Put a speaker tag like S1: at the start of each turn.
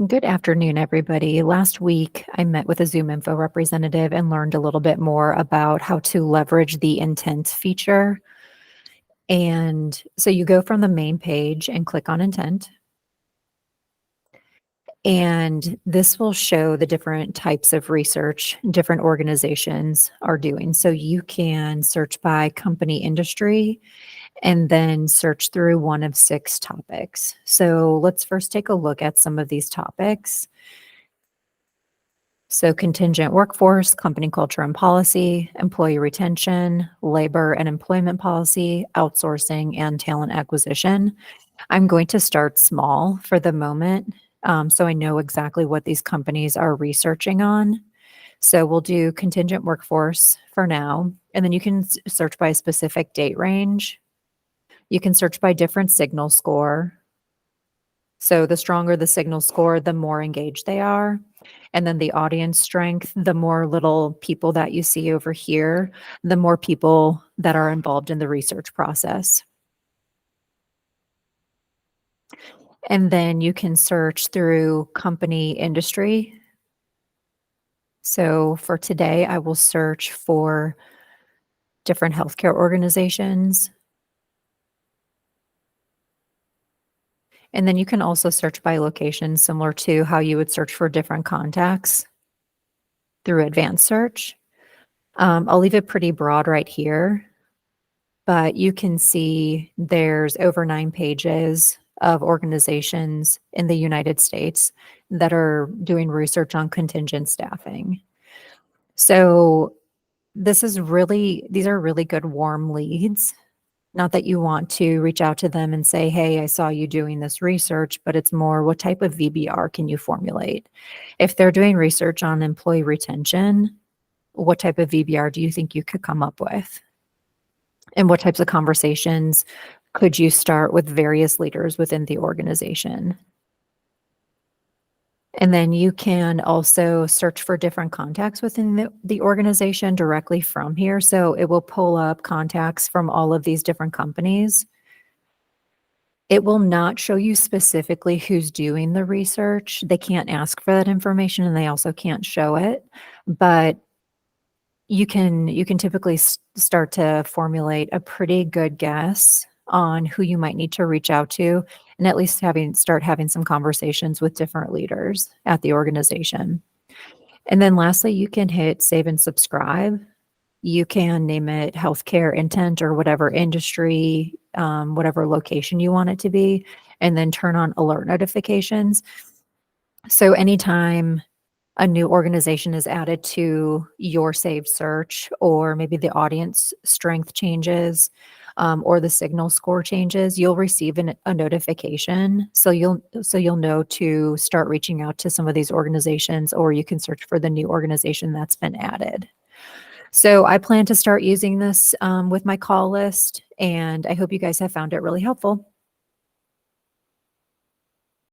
S1: Good afternoon, everybody. Last week, I met with a Zoominfo representative and learned a little bit more about how to leverage the intent feature. And so you go from the main page and click on intent. And this will show the different types of research different organizations are doing. So you can search by company industry and then search through one of 6 topics. So let's first take a look at some of these topics. So contingent workforce, company culture and policy, employee retention, labor and employment policy, outsourcing, and talent acquisition. I'm going to start small for the moment, so I know exactly what these companies are researching on. So we'll do contingent workforce for now, and then you can search by a specific date range. You can search by different signal score. So the stronger the signal score, the more engaged they are. And then the audience strength, the more little people that you see over here, the more people that are involved in the research process. And then you can search through company industry. So for today, I will search for different healthcare organizations. And then you can also search by location, similar to how you would search for different contacts through advanced search. I'll leave it pretty broad right here, but you can see there's over 9 pages of organizations in the United States that are doing research on contingent staffing. So these are really good warm leads. Not that you want to reach out to them and say, hey, I saw you doing this research, but it's more what type of VBR can you formulate? If they're doing research on employee retention, what type of VBR do you think you could come up with? And what types of conversations could you start with various leaders within the organization? And then you can also search for different contacts within the organization directly from here. So it will pull up contacts from all of these different companies. It will not show you specifically who's doing the research. They can't ask for that information and they also can't show it. But you can typically start to formulate a pretty good guess on who you might need to reach out to, and at least start having some conversations with different leaders at the organization. And then lastly, you can hit save and subscribe. You can name it healthcare intent or whatever industry, whatever location you want it to be, and then turn on alert notifications. So anytime a new organization is added to your saved search, or maybe the audience strength changes, or the signal score changes, you'll receive a notification. So you'll know to start reaching out to some of these organizations, or you can search for the new organization that's been added. So I plan to start using this with my call list, and I hope you guys have found it really helpful.